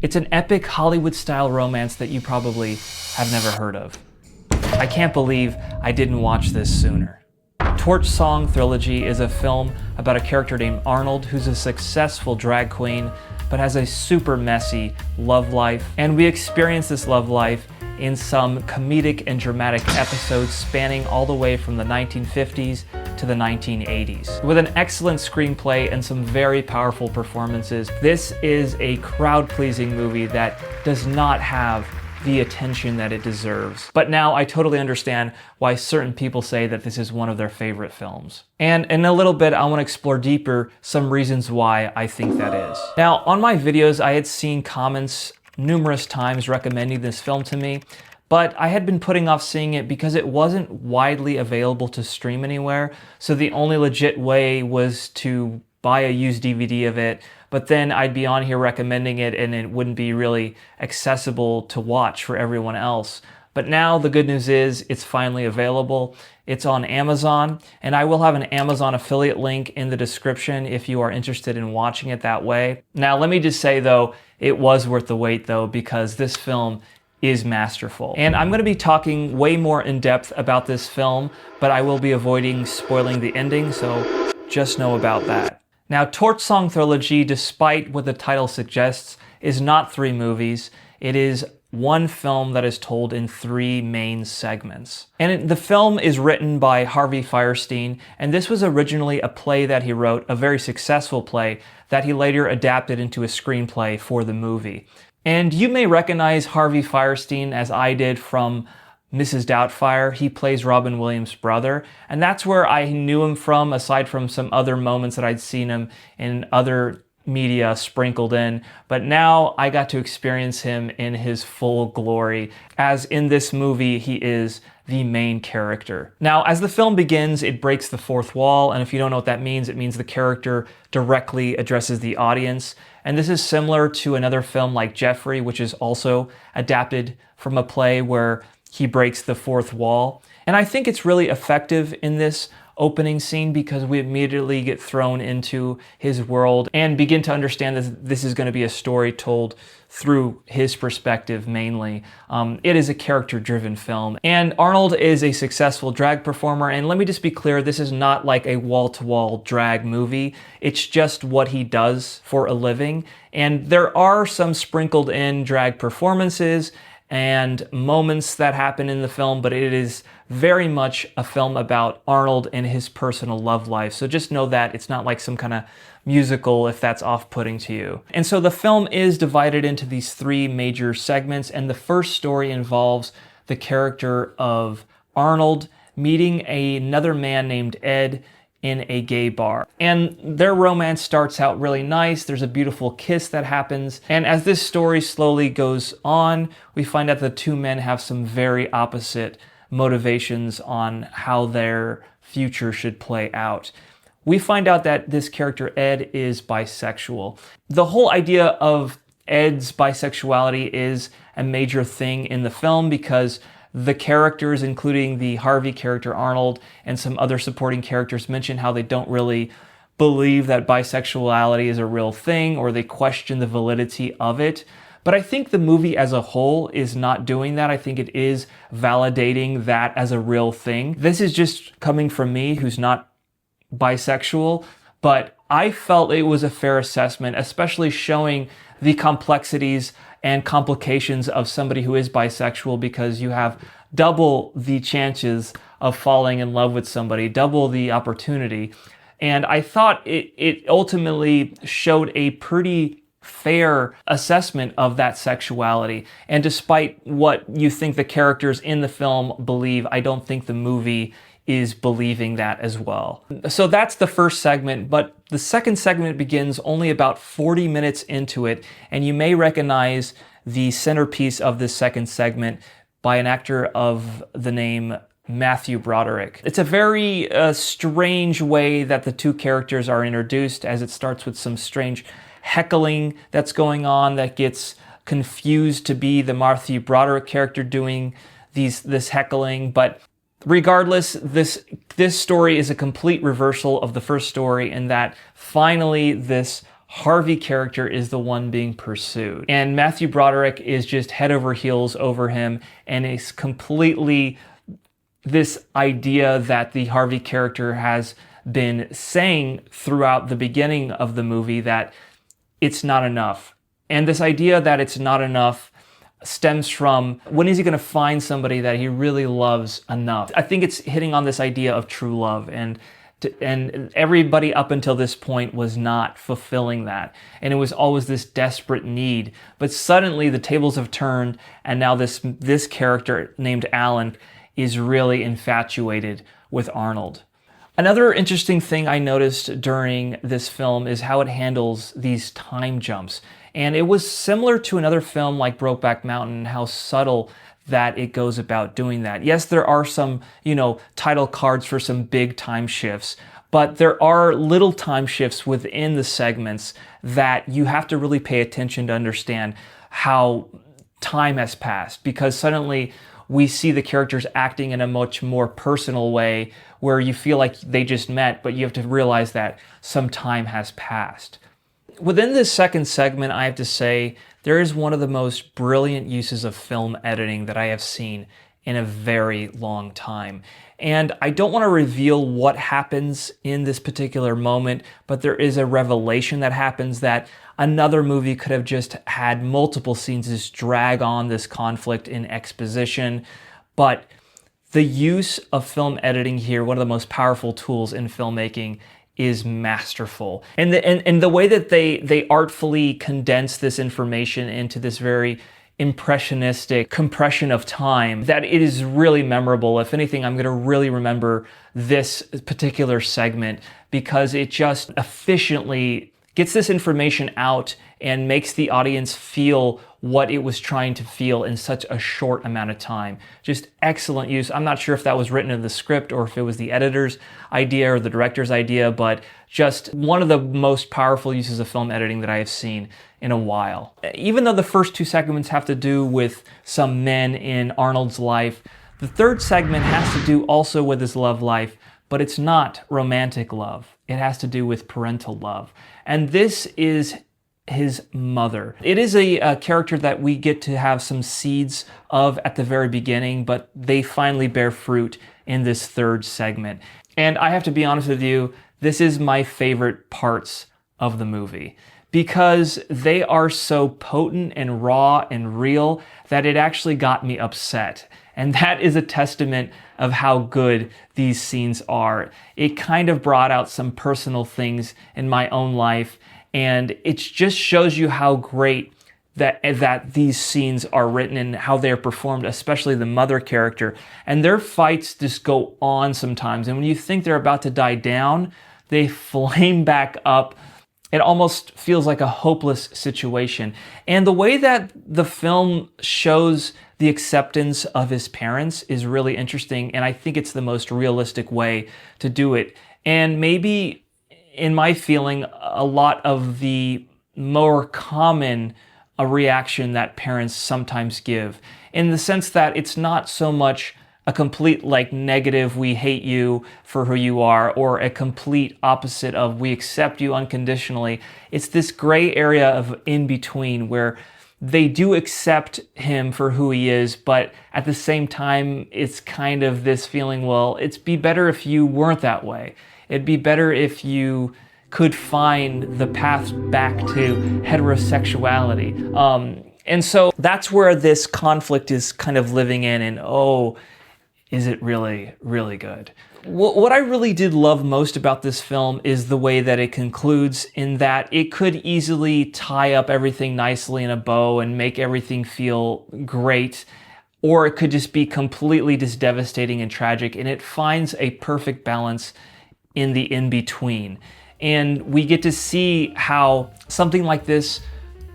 It's an epic Hollywood-style romance that you probably have never heard of. I can't believe I didn't watch this sooner. Torch Song Trilogy is a film about a character named Arnold who's a successful drag queen but has a super messy love life, and we experience this love life in some comedic and dramatic episodes spanning all the way from the 1950s to the 1980s. With an excellent screenplay and some very powerful performances, this is a crowd-pleasing movie that does not have the attention that it deserves. But now I totally understand why certain people say that this is one of their favorite films. And in a little bit, I want to explore deeper some reasons why I think that is. Now, on my videos, I had seen comments numerous times recommending this film to me, but I had been putting off seeing it because it wasn't widely available to stream anywhere. So the only legit way was to buy a used DVD of it, but then I'd be on here recommending it and it wouldn't be really accessible to watch for everyone else. But now the good news is it's finally available. It's on Amazon, and I will have an Amazon affiliate link in the description if you are interested in watching it that way. Now, let me just say though, it was worth the wait though, because this film is masterful. And I'm gonna be talking way more in depth about this film, but I will be avoiding spoiling the ending, so just know about that. Now, Torch Song Trilogy, despite what the title suggests, is not 3 movies. It is one film that is told in 3 main segments. And the film is written by Harvey Fierstein, and this was originally a play that he wrote, a very successful play, that he later adapted into a screenplay for the movie. And you may recognize Harvey Fierstein, as I did, from Mrs. Doubtfire. He plays Robin Williams' brother, and that's where I knew him from, aside from some other moments that I'd seen him in other media sprinkled in. But now I got to experience him in his full glory, as in this movie he is the main character. Now, as the film begins, it breaks the fourth wall, and if you don't know what that means, it means the character directly addresses the audience. And this is similar to another film like Jeffrey, which is also adapted from a play where he breaks the fourth wall. And I think it's really effective in this opening scene because we immediately get thrown into his world and begin to understand that this is going to be a story told through his perspective mainly. It is a character-driven film, and Arnold is a successful drag performer, and let me just be clear, this is not like a wall-to-wall drag movie. It's just what he does for a living, and there are some sprinkled in drag performances and moments that happen in the film, but it is very much a film about Arnold and his personal love life. So just know that it's not like some kind of musical if that's off-putting to you. And so the film is divided into these 3 major segments, and the first story involves the character of Arnold meeting another man named Ed in a gay bar. And their romance starts out really nice. There's a beautiful kiss that happens. And as this story slowly goes on, we find out the 2 men have some very opposite motivations on how their future should play out. We find out that this character, Ed, is bisexual. The whole idea of Ed's bisexuality is a major thing in the film because the characters, including the Harvey character Arnold and some other supporting characters, mention how they don't really believe that bisexuality is a real thing, or they question the validity of it. But I think the movie as a whole is not doing that. I think it is validating that as a real thing. This is just coming from me, who's not bisexual, but I felt it was a fair assessment, especially showing the complexities and complications of somebody who is bisexual, because you have double the chances of falling in love with somebody, double the opportunity. And I thought it ultimately showed a pretty fair assessment of that sexuality. And despite what you think the characters in the film believe, I don't think the movie is believing that as well. So that's the first segment, but the second segment begins only about 40 minutes into it, and you may recognize the centerpiece of this second segment by an actor of the name Matthew Broderick. It's a very strange way that the 2 characters are introduced, as it starts with some strange heckling that's going on that gets confused to be the Matthew Broderick character doing this heckling, but regardless, this story is a complete reversal of the first story in that finally this Harvey character is the one being pursued. And Matthew Broderick is just head over heels over him, and is completely this idea that the Harvey character has been saying throughout the beginning of the movie, that it's not enough. And this idea that it's not enough stems from, when is he going to find somebody that he really loves enough? I think it's hitting on this idea of true love, and everybody up until this point was not fulfilling that. And it was always this desperate need. But suddenly the tables have turned, and now this character named Alan is really infatuated with Arnold. Another interesting thing I noticed during this film is how it handles these time jumps. And it was similar to another film like Brokeback Mountain, how subtle that it goes about doing that. Yes, there are some, title cards for some big time shifts, but there are little time shifts within the segments that you have to really pay attention to understand how time has passed, because suddenly we see the characters acting in a much more personal way, where you feel like they just met, but you have to realize that some time has passed. Within this second segment, I have to say, there is one of the most brilliant uses of film editing that I have seen in a very long time. And I don't want to reveal what happens in this particular moment, but there is a revelation that happens that another movie could have just had multiple scenes just drag on this conflict in exposition. But the use of film editing here, one of the most powerful tools in filmmaking, is masterful. And the way that they artfully condense this information into this very impressionistic compression of time, that it is really memorable. If anything, I'm going to really remember this particular segment, because it just efficiently gets this information out and makes the audience feel what it was trying to feel in such a short amount of time. Just excellent use. I'm not sure if that was written in the script or if it was the editor's idea or the director's idea, but just one of the most powerful uses of film editing that I have seen in a while. Even though the first two segments have to do with some men in Arnold's life, the third segment has to do also with his love life, but it's not romantic love. It has to do with parental love. And this is his mother. It is a character that we get to have some seeds of at the very beginning, but they finally bear fruit in this third segment. And I have to be honest with you, this is my favorite parts of the movie, because they are so potent and raw and real that it actually got me upset. And that is a testament of how good these scenes are. It kind of brought out some personal things in my own life, and it just shows you how great that these scenes are written and how they're performed, especially the mother character. And their fights just go on sometimes. And when you think they're about to die down, they flame back up. It almost feels like a hopeless situation. And the way that the film shows the acceptance of his parents is really interesting, and I think it's the most realistic way to do it. And maybe, in my feeling, a lot of the more common reaction that parents sometimes give, in the sense that it's not so much a complete negative, we hate you for who you are, or a complete opposite of we accept you unconditionally. It's this gray area of in between, where they do accept him for who he is, but at the same time, it's kind of this feeling, well, it'd be better if you weren't that way. It'd be better if you could find the path back to heterosexuality. And so that's where this conflict is kind of living in, and is it really, really good? What I really did love most about this film is the way that it concludes, in that it could easily tie up everything nicely in a bow and make everything feel great, or it could just be completely just devastating and tragic, and it finds a perfect balance in the in-between. And we get to see how something like this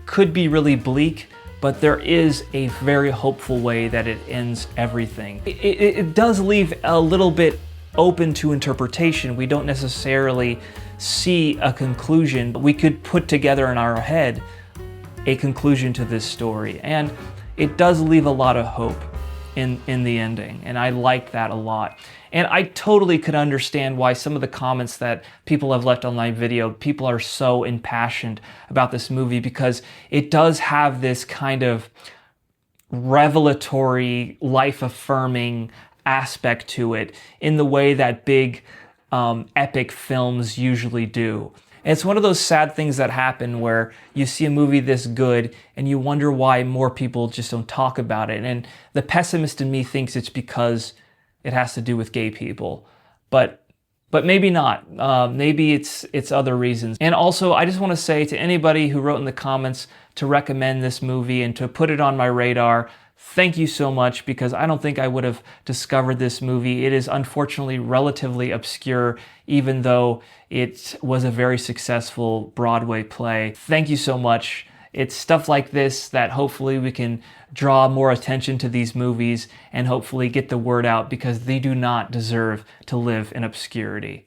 could be really bleak, but there is a very hopeful way that it ends everything. It does leave a little bit open to interpretation. We don't necessarily see a conclusion, but we could put together in our head a conclusion to this story. And it does leave a lot of hope. in the ending, and I liked that a lot. And I totally could understand why some of the comments that people have left on my video, people are so impassioned about this movie, because it does have this kind of revelatory, life-affirming aspect to it in the way that big epic films usually do. And it's one of those sad things that happen where you see a movie this good and you wonder why more people just don't talk about it. And the pessimist in me thinks it's because it has to do with gay people. But maybe not. Maybe it's other reasons. And also, I just want to say to anybody who wrote in the comments to recommend this movie and to put it on my radar, thank you so much, because I don't think I would have discovered this movie. It is unfortunately relatively obscure, even though it was a very successful Broadway play. Thank you so much. It's stuff like this that hopefully we can draw more attention to these movies and hopefully get the word out, because they do not deserve to live in obscurity.